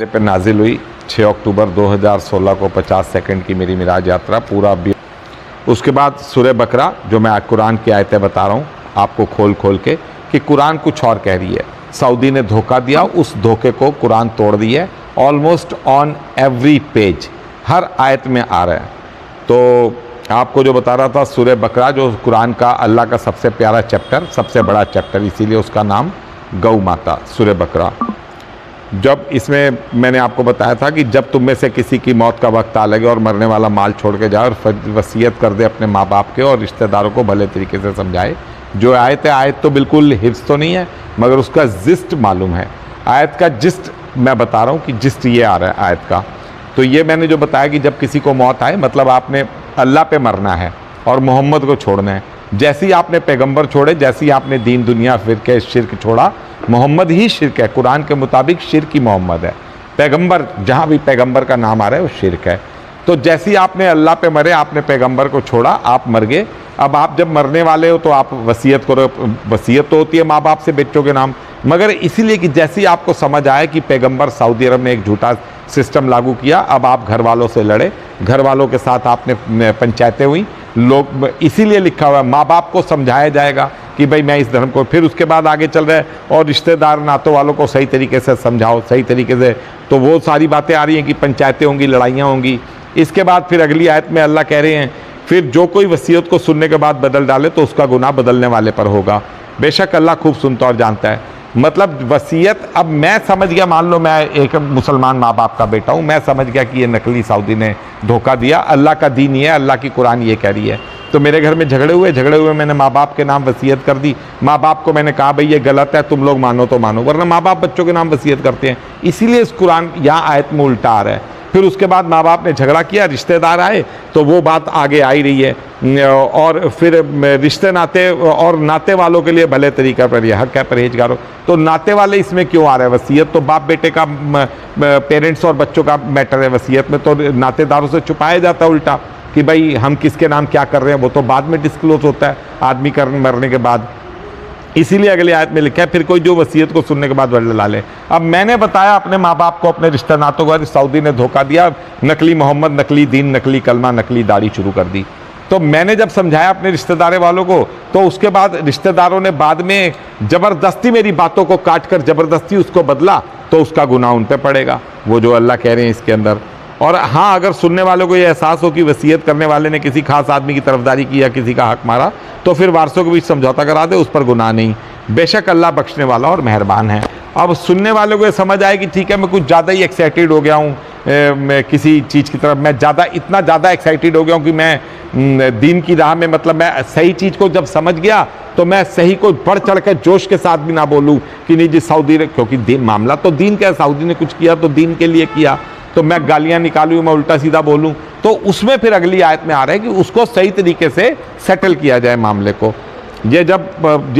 पे नाजिल हुई 6 अक्टूबर 2016 को 50 सेकंड की मेरी मिराज यात्रा पूरा। उसके बाद सूरह बकरा, जो मैं कुरान की आयतें बता रहा हूँ आपको खोल खोल के, कि कुरान कुछ और कह रही है। सऊदी ने धोखा दिया, उस धोखे को कुरान तोड़ दिया है। ऑलमोस्ट ऑन एवरी पेज, हर आयत में आ रहा है। तो आपको जो बता रहा था सूरह बकरा, जो कुरान का अल्लाह का सबसे प्यारा चैप्टर, सबसे बड़ा चैप्टर, इसीलिए उसका नाम गौ माता सूरह बकरा। जब इसमें मैंने आपको बताया था कि जब तुम में से किसी की मौत का वक्त आ लगे और मरने वाला माल छोड़ के जाए और वसीयत कर दे अपने माँ बाप के और रिश्तेदारों को भले तरीके से समझाए। जो आयत है, आयत तो बिल्कुल हिफ्ज़ तो नहीं है, मगर उसका जिस्ट मालूम है। आयत का जिस्ट मैं बता रहा हूँ कि जिस्ट ये आ रहा है आयत का। तो ये मैंने जो बताया कि जब किसी को मौत आए, मतलब आपने अल्लाह पे मरना है और मोहम्मद को छोड़ना है। जैसे ही आपने पैगंबर छोड़े, जैसे ही आपने दीन दुनिया फिरके शिरक छोड़ा, मोहम्मद ही शिरक है। कुरान के मुताबिक शिरक ही मोहम्मद है। पैगंबर, जहाँ भी पैगंबर का नाम आ रहा है वो शिरक है। तो जैसे ही आपने अल्लाह पे मरे, आपने पैगंबर को छोड़ा, आप मर गए। अब आप जब मरने वाले हो तो आप वसीयत करो। वसीयत तो होती है माँ बाप से बच्चों के नाम, मगर इसीलिए कि जैसे ही आपको समझ आए कि पैगंबर सऊदी अरब ने एक झूठा सिस्टम लागू किया, अब आप घर वालों से लड़े, घर वालों के साथ आपने पंचायतें हुई। लोग, इसीलिए लिखा हुआ है माँ बाप को समझाया जाएगा कि भाई मैं इस धर्म को, फिर उसके बाद आगे चल रहे हैं और रिश्तेदार नातों वालों को सही तरीके से समझाओ, सही तरीके से। तो वो सारी बातें आ रही हैं कि पंचायतें होंगी, लड़ाइयाँ होंगी। इसके बाद फिर अगली आयत में अल्लाह कह रहे हैं, फिर जो कोई वसीयत को सुनने के बाद बदल डाले तो उसका गुनाह बदलने वाले पर होगा। बेशक अल्लाह खूब सुनता और जानता है। मतलब वसीयत, अब मैं समझ गया, मान लो मैं एक मुसलमान माँ बाप का बेटा हूँ, मैं समझ गया कि ये नकली सऊदी ने धोखा दिया। अल्लाह का दीन ये है, अल्लाह की कुरान ये कह रही है। तो मेरे घर में झगड़े हुए, मैंने माँ बाप के नाम वसीयत कर दी। माँ बाप को मैंने कहा भाई ये गलत है, तुम लोग मानो तो मानो, वरना माँ बाप बच्चों के नाम वसीयत करते हैं। इसीलिए इस कुरान यहाँ आयत में उल्टा आ रहा है। फिर उसके बाद माँ बाप ने झगड़ा किया, रिश्तेदार आए, तो वो बात आगे आ ही रही है। और फिर रिश्ते नाते और नाते वालों के लिए भले तरीका पर यह हक है, परहेजगारों। तो नाते वाले इसमें क्यों आ रहा है? वसीयत तो बाप बेटे का, पेरेंट्स और बच्चों का मैटर है। वसीयत में तो नातेदारों से छुपाया जाता है उल्टा कि भाई हम किसके नाम क्या कर रहे हैं, वो तो बाद में डिस्क्लोज होता है आदमी मरने के बाद। इसीलिए अगली आयत में लिखा है, फिर कोई जो वसीयत को सुनने के बाद बदला ले। अब मैंने बताया अपने माँ बाप को, अपने रिश्ते नातों को, सऊदी ने धोखा दिया, नकली मोहम्मद, नकली दीन, नकली कलमा, नकली दाढ़ी शुरू कर दी। तो मैंने जब समझाया अपने रिश्तेदार वालों को, तो उसके बाद रिश्तेदारों ने बाद में ज़बरदस्ती मेरी बातों को काट कर ज़बरदस्ती उसको बदला, तो उसका गुनाह उन पर पड़ेगा, वो जो अल्लाह कह रहे हैं इसके अंदर। और हाँ, अगर सुनने वालों को ये एहसास हो कि वसीयत करने वाले ने किसी खास आदमी की तरफदारी की या किसी का हक मारा, तो फिर वारसों के बीच समझौता करा दे, उस पर गुनाह नहीं। बेशक अल्लाह बख्शने वाला और मेहरबान है। अब सुनने वालों को ये समझ आए कि ठीक है, मैं कुछ ज़्यादा ही एक्साइटेड हो गया हूँ मैं किसी चीज़ की तरफ, मैं इतना ज़्यादा एक्साइटेड हो गया हूँ कि मैं दीन की राह में, मतलब मैं सही चीज़ को जब समझ गया तो मैं सही को बढ़ चढ़ कर जोश के साथ भी ना बोलूँ कि नहीं जी सऊदी, क्योंकि दीन मामला तो दीन का है, सऊदी ने कुछ किया तो दीन के लिए किया, तो मैं गालियाँ निकालूँ, मैं उल्टा सीधा बोलूँ। तो उसमें फिर अगली आयत में आ रहा है कि उसको सही तरीके से सेटल किया जाए मामले को। ये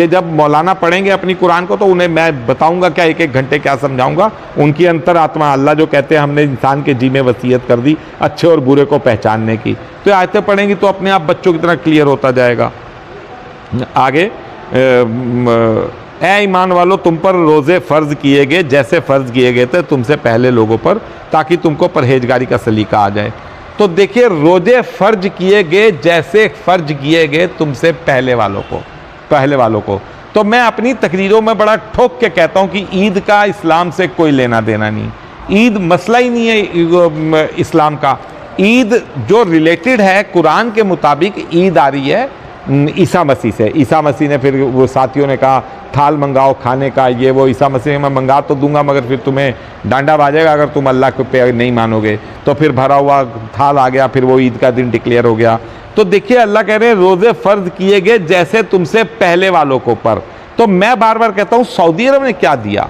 जब मौलाना पढ़ेंगे अपनी कुरान को, तो उन्हें मैं बताऊंगा क्या, एक एक घंटे क्या समझाऊंगा। उनकी अंतरात्मा, अल्लाह जो कहते हैं हमने इंसान के जी में वसीयत कर दी अच्छे और बुरे को पहचानने की, तो आयतें पढ़ेंगी तो अपने आप बच्चों की तरह क्लियर होता जाएगा। आगे, ऐ ईमान वालों, तुम पर रोज़े फ़र्ज़ किए गए जैसे फ़र्ज़ किए गए थे तुमसे पहले लोगों पर, ताकि तुमको परहेजगारी का सलीका आ जाए। तो देखिए, रोज़े फ़र्ज किए गए जैसे फ़र्ज किए गए तुमसे पहले वालों को। तो मैं अपनी तकरीरों में बड़ा ठोक के कहता हूँ कि ईद का इस्लाम से कोई लेना देना नहीं। ईद मसला ही नहीं है इस्लाम का। ईद जो रिलेटेड है कुरान के मुताबिक, ईद आ रही है ईसा मसीह से। ईसा मसीह ने, फिर वो साथियों ने कहा थाल मंगाओ खाने का, ये वो। ईसा मसीह मैं मंगा तो दूंगा, मगर फिर तुम्हें डांडा बाजेगा अगर तुम अल्लाह पे नहीं मानोगे। तो फिर भरा हुआ थाल आ गया, फिर वो ईद का दिन डिक्लेयर हो गया। तो देखिए, अल्लाह कह रहे हैं रोज़े फ़र्ज किए गए जैसे तुमसे पहले वालों को पर। तो मैं बार बार कहता हूँ, सऊदी अरब ने क्या दिया?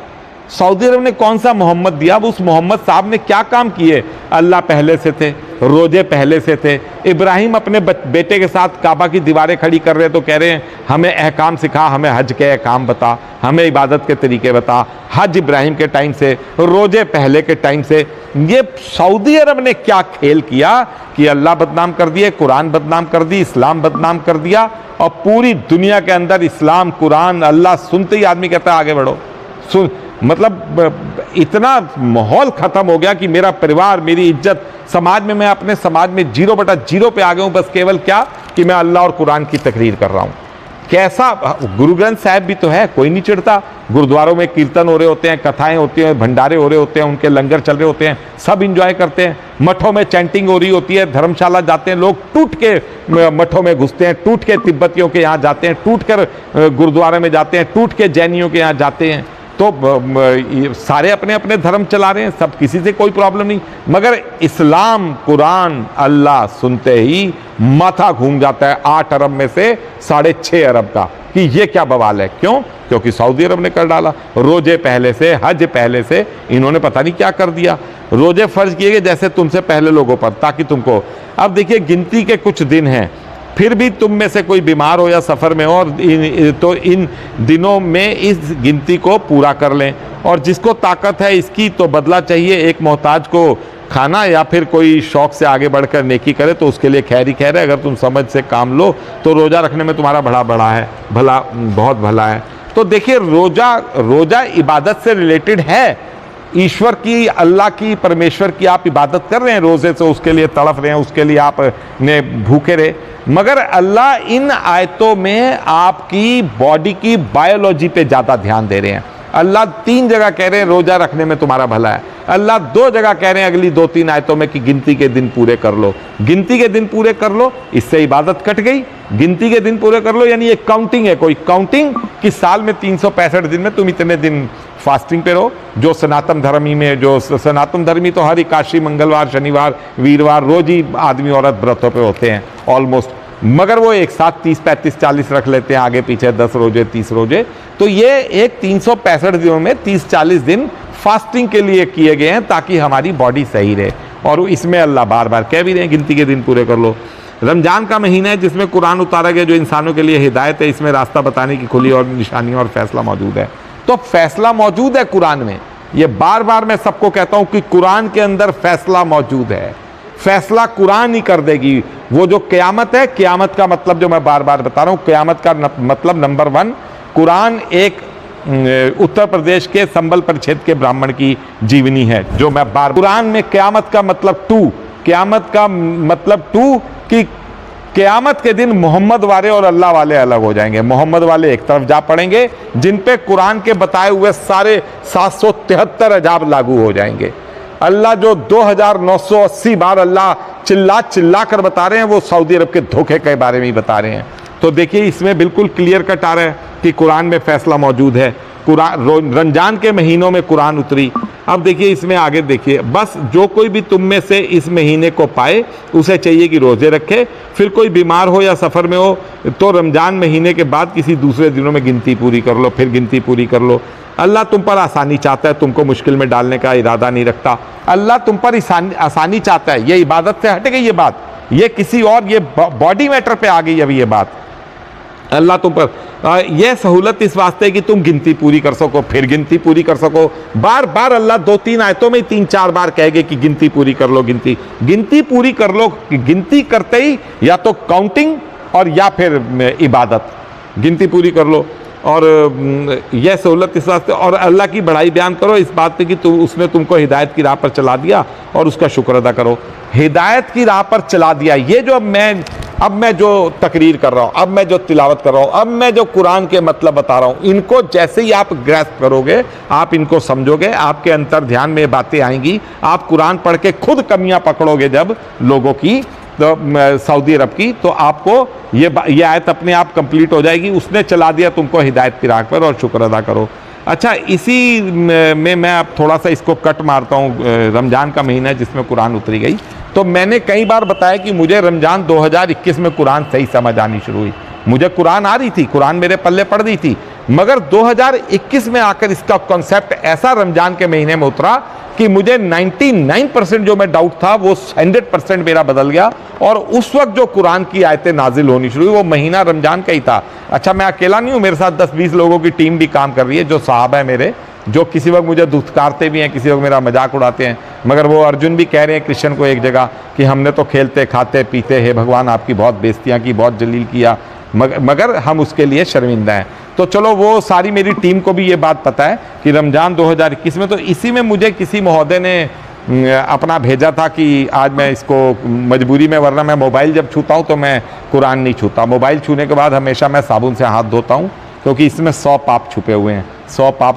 सऊदी अरब ने कौन सा मोहम्मद दिया? अब उस मोहम्मद साहब ने क्या काम किए? अल्लाह पहले से थे, रोजे पहले से थे। इब्राहिम अपने बेटे के साथ काबा की दीवारें खड़ी कर रहे हैं, तो कह रहे हैं हमें अहकाम सिखा, हमें हज के अहकाम बता, हमें इबादत के तरीके बता। हज इब्राहिम के टाइम से, रोजे पहले के टाइम से। ये सऊदी अरब ने क्या खेल किया कि अल्लाह बदनाम कर दिए, कुरान बदनाम कर दी, इस्लाम बदनाम कर दिया, और पूरी दुनिया के अंदर इस्लाम, कुरान, अल्लाह सुनते ही आदमी कहता है आगे बढ़ो। मतलब इतना माहौल ख़त्म हो गया कि मेरा परिवार, मेरी इज्जत समाज में, मैं अपने समाज में 0/0 पे आ गया हूँ। बस केवल क्या कि मैं अल्लाह और कुरान की तकरीर कर रहा हूँ। कैसा गुरु ग्रंथ साहिब भी तो है, कोई नहीं चिढ़ता। गुरुद्वारों में कीर्तन हो रहे होते हैं, कथाएं होती हैं, भंडारे हो रहे होते हैं, उनके लंगर चल रहे होते हैं, सब इंजॉय करते हैं। मठों में चैंटिंग हो रही होती है, धर्मशाला जाते हैं लोग, टूट के मठों में घुसते हैं, टूट के तिब्बतियों के यहाँ जाते हैं, टूट कर गुरुद्वारे में जाते हैं, टूट के जैनियों के यहाँ जाते हैं। तो सारे अपने अपने धर्म चला रहे हैं, सब, किसी से कोई प्रॉब्लम नहीं। मगर इस्लाम, कुरान, अल्लाह सुनते ही माथा घूम जाता है 8 अरब में से 6.5 अरब का, कि ये क्या बवाल है। क्यों? क्योंकि सऊदी अरब ने कर डाला। रोजे पहले से, हज पहले से, इन्होंने पता नहीं क्या कर दिया। रोजे फर्ज किए गए जैसे तुमसे पहले लोगों पर, ताकि तुमको, अब देखिए गिनती के कुछ दिन हैं, फिर भी तुम में से कोई बीमार हो या सफ़र में हो, और तो इन दिनों में इस गिनती को पूरा कर लें। और जिसको ताकत है इसकी तो बदला चाहिए, एक मोहताज को खाना, या फिर कोई शौक़ से आगे बढ़कर नेकी करे तो उसके लिए खैर ही खैर है। अगर तुम समझ से काम लो तो रोज़ा रखने में तुम्हारा भला बहुत भला है। तो देखिए, रोज़ा इबादत से रिलेटेड है। ईश्वर की, अल्लाह की, परमेश्वर की आप इबादत कर रहे हैं रोज़े से, उसके लिए तड़प रहे हैं, उसके लिए आप ने भूखे रहे। मगर अल्लाह इन आयतों में आपकी बॉडी की बायोलॉजी पे ज़्यादा ध्यान दे रहे हैं। अल्लाह 3 जगह कह रहे हैं रोज़ा रखने में तुम्हारा भला है। अल्लाह 2 जगह कह रहे हैं अगली 2-3 आयतों में कि गिनती के दिन पूरे कर लो। गिनती के दिन पूरे कर लो, इससे इबादत कट गई। गिनती के दिन पूरे कर लो यानी एक काउंटिंग है, कोई काउंटिंग कि साल में 365 दिन में तुम इतने दिन फास्टिंग पे रहो। जो सनातन धर्मी में, जो सनातन धर्मी तो हर एकादशी, मंगलवार, शनिवार, वीरवार रोज ही आदमी औरत व्रतों पे होते हैं ऑलमोस्ट। मगर वो एक साथ 30, 35, 40 रख लेते हैं, आगे पीछे 10 रोजे, 30 रोजे। तो ये एक 365 दिनों में 30-40 दिन फास्टिंग के लिए किए गए हैं, ताकि हमारी बॉडी सही रहे। और इसमें अल्लाह बार बार कह भी रहे हैं गिनती के दिन पूरे कर लो। रमज़ान का महीना है जिसमें कुरान उतारा गया, जो इंसानों के लिए हिदायत है। इसमें रास्ता बताने की खुली और निशानियाँ और फैसला मौजूद है। तो फैसला मौजूद है कुरान में। ये बार बार मैं सबको कहता हूँ कि कुरान के अंदर फैसला मौजूद है। फैसला कुरान ही कर देगी। वो जो क़यामत है, क़यामत का मतलब जो मैं बार बार बता रहा हूँ, क़यामत का मतलब नंबर 1, कुरान एक उत्तर प्रदेश के संबल परिक्षेत्र के ब्राह्मण की जीवनी है, जो मैं कुरान में क़यामत का मतलब 2, क़यामत का मतलब 2 कि क़यामत के दिन मोहम्मद वाले और अल्लाह वाले अलग हो जाएंगे। मोहम्मद वाले एक तरफ जा पड़ेंगे, जिन पे कुरान के बताए हुए सारे 773 अजाब लागू हो जाएंगे। अल्लाह जो 2980 बार अल्लाह चिल्ला कर बता रहे हैं, वो सऊदी अरब के धोखे के बारे में ही बता रहे हैं। तो देखिए, इसमें बिल्कुल क्लियर कट आ रहा है कि कुरान में फैसला मौजूद है। कुरान रमजान के महीनों में कुरान उतरी। अब देखिए, इसमें आगे देखिए, बस जो कोई भी तुम में से इस महीने को पाए उसे चाहिए कि रोज़े रखे। फिर कोई बीमार हो या सफ़र में हो तो रमजान महीने के बाद किसी दूसरे दिनों में गिनती पूरी कर लो, फिर गिनती पूरी कर लो। अल्लाह तुम पर आसानी चाहता है, तुमको मुश्किल में डालने का इरादा नहीं रखता। अल्लाह तुम पर आसानी चाहता है। ये इबादत से हट गई ये बात, ये किसी और, ये बॉडी मैटर पे आ गई अभी ये बात। अल्लाह तुम पर यह सहूलत इस वास्ते है कि तुम गिनती पूरी कर सको, फिर गिनती पूरी कर सको। बार बार अल्लाह 2-3 आयतों में 3-4 बार कहेगे कि गिनती पूरी कर लो, गिनती पूरी कर लो। गिनती करते ही या तो काउंटिंग और या फिर इबादत, गिनती पूरी कर लो। और यह सहूलत इस वास्ते, और अल्लाह की बड़ाई बयान करो इस बात पे कि उसने तुमको हिदायत की राह पर चला दिया, और उसका शुक्र अदा करो। हिदायत की राह पर चला दिया, ये जो अब मैं जो तकरीर कर रहा हूँ, अब मैं जो तिलावत कर रहा हूँ, अब मैं जो कुरान के मतलब बता रहा हूँ, इनको जैसे ही आप ग्रैस्प करोगे, आप इनको समझोगे, आपके अंतर ध्यान में बातें आएंगी। आप कुरान पढ़ के खुद कमियां पकड़ोगे जब लोगों की, तो सऊदी अरब की, तो आपको ये आयत अपने आप कंप्लीट हो जाएगी। उसने चला दिया तुमको हिदायत की राह पर, और शुक्र अदा करो। अच्छा, इसी में मैं अब थोड़ा सा इसको कट मारता हूँ। रमज़ान का महीना है जिसमें कुरान उतरी गई। तो मैंने कई बार बताया कि मुझे रमज़ान 2021 में कुरान सही समझ आनी शुरू हुई। मुझे कुरान आ रही थी, कुरान मेरे पल्ले पड़ रही थी, मगर 2021 में आकर इसका कॉन्सेप्ट ऐसा रमज़ान के महीने में उतरा कि मुझे 99% जो मैं डाउट था वो 100% मेरा बदल गया। और उस वक्त जो कुरान की आयतें नाजिल होनी शुरू हुई, वो महीना रमज़ान का ही था। अच्छा, मैं अकेला नहीं हूँ, मेरे साथ 10-20 लोगों की टीम भी काम कर रही है, जो साहब है मेरे, जो किसी वक्त मुझे दुत्कारते भी हैं, किसी वक्त मेरा मजाक उड़ाते हैं। मगर वो अर्जुन भी कह रहे हैं कृष्ण को एक जगह कि हमने तो खेलते खाते पीते, हे भगवान आपकी बहुत बेइज्जतियाँ की, बहुत जलील किया, मगर हम उसके लिए शर्मिंदा हैं। तो चलो वो सारी मेरी टीम को भी ये बात पता है कि रमज़ान 2021 में, तो इसी में मुझे किसी महोदय ने अपना भेजा था कि आज मैं इसको मजबूरी में, वरना मैं मोबाइल जब छूता हूँ तो मैं कुरान नहीं छूता। मोबाइल छूने के बाद हमेशा मैं साबुन से हाथ धोता हूँ, क्योंकि इसमें 100 पाप छुपे हुए हैं, 100 पाप।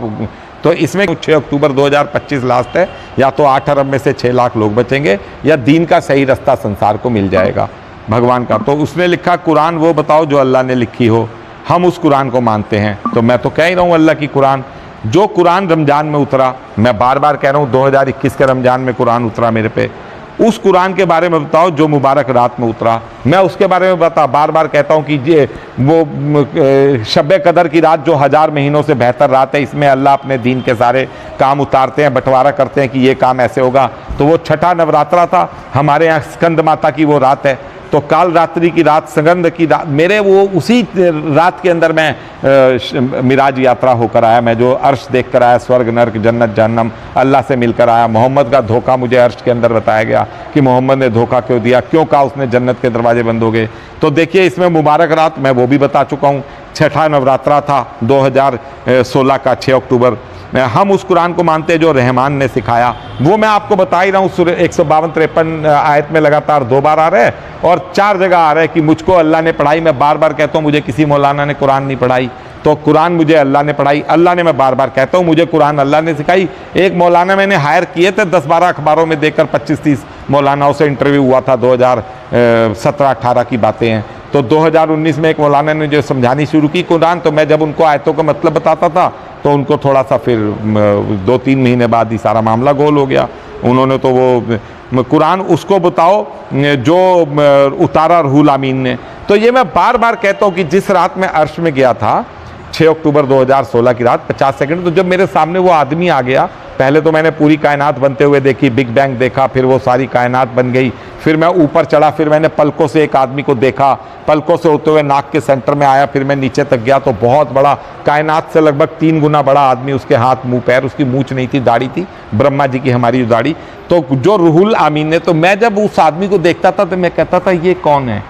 तो इसमें 6 अक्टूबर 2025 लास्ट है, या तो 8 अरब में से 6 लाख लोग बचेंगे, या दीन का सही रास्ता संसार को मिल जाएगा भगवान का। तो उसने लिखा कुरान वो बताओ जो अल्लाह ने लिखी हो, हम उस कुरान को मानते हैं। तो मैं तो कह ही रहा हूँ अल्लाह की कुरान, जो कुरान रमज़ान में उतरा, मैं बार बार कह रहा हूँ 2021 के रमज़ान में कुरान उतरा मेरे पे, उस कुरान के बारे में बताओ जो मुबारक रात में उतरा। मैं उसके बारे में बार बार कहता हूँ कि ये वो शब कदर की रात जो 1000 महीनों से बेहतर रात है, इसमें अल्लाह अपने दीन के सारे काम उतारते हैं, बंटवारा करते हैं कि ये काम ऐसे होगा। तो वो छठा नवरात्रा था, हमारे यहाँ स्कंद माता की वो रात है। तो काल रात्रि की रात, संगंध की रात, मेरे वो उसी रात के अंदर मैं मिराज यात्रा होकर आया, मैं जो अर्श देख कर आया, स्वर्ग नर्क जन्नत जहन्नम, अल्लाह से मिलकर आया। मोहम्मद का धोखा मुझे अर्श के अंदर बताया गया कि मोहम्मद ने धोखा क्यों दिया, क्यों कहा उसने जन्नत के दरवाजे बंद हो गए। तो देखिए इसमें मुबारक रात मैं वो भी बता चुका हूँ। छठा नवरात्रा था 2016 का 6 अक्टूबर। हम उस कुरान को मानते हैं जो रहमान ने सिखाया, वो मैं आपको बता ही रहा हूँ। 152-53 आयत में लगातार 2 बार आ रहा है, और 4 जगह आ रहा है कि मुझको अल्लाह ने पढ़ाई। मैं बार बार कहता हूँ मुझे किसी मौलाना ने कुरान नहीं पढ़ाई, तो कुरान मुझे अल्लाह ने पढ़ाई। अल्लाह ने, मैं बार बार कहता हूँ, मुझे कुरान अल्लाह ने सिखाई। एक मौलाना मैंने हायर किए थे, 10-12 अखबारों में देकर 25-30 मौलानाओं से इंटरव्यू हुआ था, 2017-18 की बातें हैं। तो 2019 में एक मौलाना ने जो समझानी शुरू की कुरान, तो मैं जब उनको आयतों का मतलब बताता था तो उनको थोड़ा सा फिर 2-3 महीने बाद ही सारा मामला गोल हो गया। उन्होंने तो वो कुरान उसको बताओ जो उतारा रूहुल अमीन ने। तो ये मैं बार बार कहता हूँ कि जिस रात में अर्श में गया था 6 अक्टूबर 2016 की रात 50 सेकंड, तो जब मेरे सामने वो आदमी आ गया, पहले तो मैंने पूरी कायनात बनते हुए देखी, बिग बैंग देखा, फिर वो सारी कायनात बन गई, फिर मैं ऊपर चढ़ा, फिर मैंने पलकों से एक आदमी को देखा, पलकों से होते हुए नाक के सेंटर में आया, फिर मैं नीचे तक गया तो बहुत बड़ा, कायनात से लगभग 3 गुना बड़ा आदमी, उसके हाथ मुंह पैर, उसकी मूंछ नहीं थी, दाढ़ी थी, ब्रह्मा जी की हमारी दाढ़ी, तो जो रूहुल आमीन ने। तो मैं जब उस आदमी को देखता था तो मैं कहता था ये कौन है,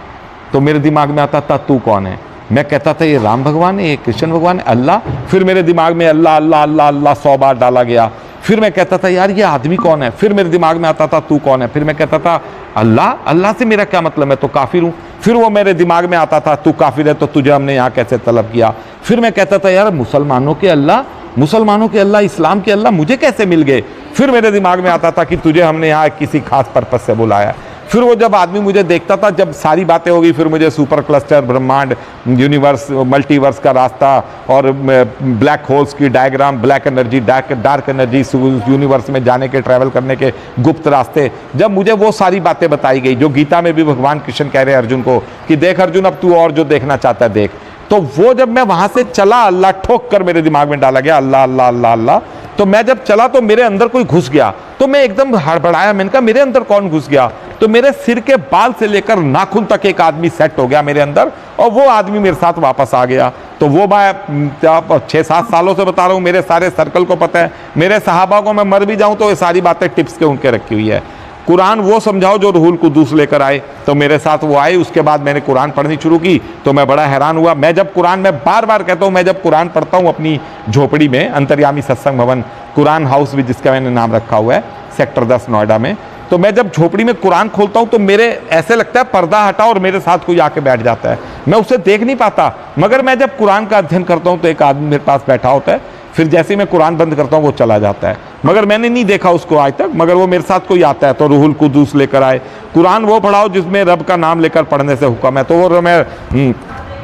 तो मेरे दिमाग में आता था तू कौन है। मैं कहता था ये राम भगवान है, ये कृष्ण भगवान है, अल्लाह। फिर मेरे दिमाग में अल्लाह अल्लाह अल्लाह अल्लाह 100 बार डाला गया। फिर मैं कहता था यार ये आदमी कौन है, फिर मेरे दिमाग में आता था तू कौन है। फिर मैं कहता था अल्लाह, अल्लाह से मेरा क्या मतलब, मैं तो काफिर हूँ। फिर वो मेरे दिमाग में आता था तू काफिर है तो तुझे हमने यहाँ कैसे तलब किया। फिर मैं कहता था यार मुसलमानों के अल्लाह, मुसलमानों के अल्लाह, इस्लाम के अल्लाह मुझे कैसे मिल गए। फिर मेरे दिमाग में आता था कि तुझे हमने यहाँ किसी खास पर्पज से बुलाया। फिर वो जब आदमी मुझे देखता था, जब सारी बातें हो गई, फिर मुझे सुपर क्लस्टर, ब्रह्मांड, यूनिवर्स, मल्टीवर्स का रास्ता और ब्लैक होल्स की diagram, black energy, dark energy, universe में जाने के, ट्रैवल करने के गुप्त रास्ते, जब मुझे वो सारी बातें बताई गई, जो गीता में भी भगवान कृष्ण कह रहे हैं अर्जुन को कि देख अर्जुन अब तू और जो देखना चाहता है देख। तो वो जब मैं वहां से चला, अल्लाह ठोक कर मेरे दिमाग में डाला गया, अल्लाह अल्लाह अल्लाह अल्लाह। तो मैं जब चला तो मेरे अंदर कोई घुस गया, तो मैं एकदम हड़बड़ाया, मैंने कहा मेरे अंदर कौन घुस गया। तो मेरे सिर के बाल से लेकर नाखून तक एक आदमी सेट हो गया मेरे अंदर, और वो आदमी मेरे साथ वापस आ गया। तो वो मैं 6-7 सालों से बता रहा हूँ, मेरे सारे सर्कल को पता है, मेरे सहाबा को, मैं मर भी जाऊं तो ये सारी बातें टिप्स के उनके रखी हुई है। कुरान वो समझाओ जो रूहुल कुद्दूस लेकर आए, तो मेरे साथ वो आए। उसके बाद मैंने कुरान पढ़नी शुरू की, तो मैं बड़ा हैरान हुआ। मैं जब कुरान, मैं बार बार कहता हूँ, मैं जब कुरान पढ़ता हूँ अपनी झोपड़ी में, अंतर्यामी सत्संग भवन कुरान हाउस भी जिसका मैंने नाम रखा हुआ है, सेक्टर 10 नोएडा में, तो मैं जब झोपड़ी में कुरान खोलता हूँ तो मेरे ऐसे लगता है पर्दा हटा और मेरे साथ कोई आके बैठ जाता है, मैं उसे देख नहीं पाता। मगर मैं जब कुरान का अध्ययन करता हूँ तो एक आदमी मेरे पास बैठा होता है, फिर जैसे ही मैं कुरान बंद करता हूँ वो चला जाता है, मगर मैंने नहीं देखा उसको आज तक, मगर वो मेरे साथ कोई आता है तो रूहुल कुद्दूस लेकर आए। कुरान वो पढ़ाओ जिसमें रब का नाम लेकर पढ़ने से हुक्म है, तो वो मैं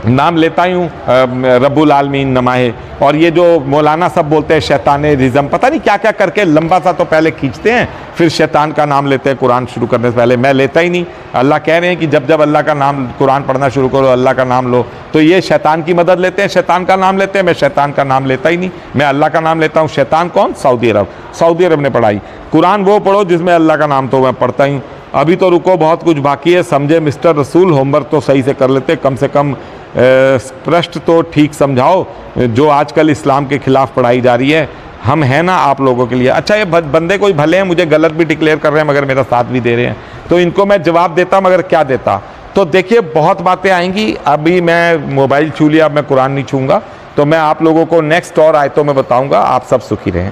नाम लेता ही हूँ, रब्बुल आलमीन नमाहे। और ये जो मौलाना सब बोलते हैं शैताने रिज़म, पता नहीं क्या क्या करके लंबा सा तो पहले खींचते हैं, फिर शैतान का नाम लेते हैं कुरान शुरू करने से पहले। मैं लेता ही नहीं। अल्लाह कह रहे हैं कि जब जब अल्लाह का नाम, कुरान पढ़ना शुरू करो, अल्लाह का नाम लो, तो ये शैतान की मदद लेते हैं, शैतान का नाम लेते हैं। मैं शैतान का नाम लेता ही नहीं, मैं अल्लाह का नाम लेता हूँ। शैतान कौन? सऊदी अरब, सऊदी अरब ने पढ़ाई। कुरान वो पढ़ो जिसमें अल्लाह का नाम, तो मैं पढ़ता ही। अभी तो रुको, बहुत कुछ बाकी है, समझे मिस्टर रसूल, होमवर्क तो सही से कर लेते, कम से कम स्पष्ट तो ठीक समझाओ जो आजकल इस्लाम के खिलाफ पढ़ाई जा रही है। हम हैं ना आप लोगों के लिए। अच्छा ये बंदे कोई भले हैं, मुझे गलत भी डिक्लेयर कर रहे हैं मगर मेरा साथ भी दे रहे हैं, तो इनको मैं जवाब देता मगर क्या देता। तो देखिए बहुत बातें आएंगी। अभी मैं मोबाइल छू लिया, अब मैं कुरान नहीं छूँगा, तो मैं आप लोगों को नेक्स्ट और आयतों में बताऊंगा। आप सब सुखी रहें।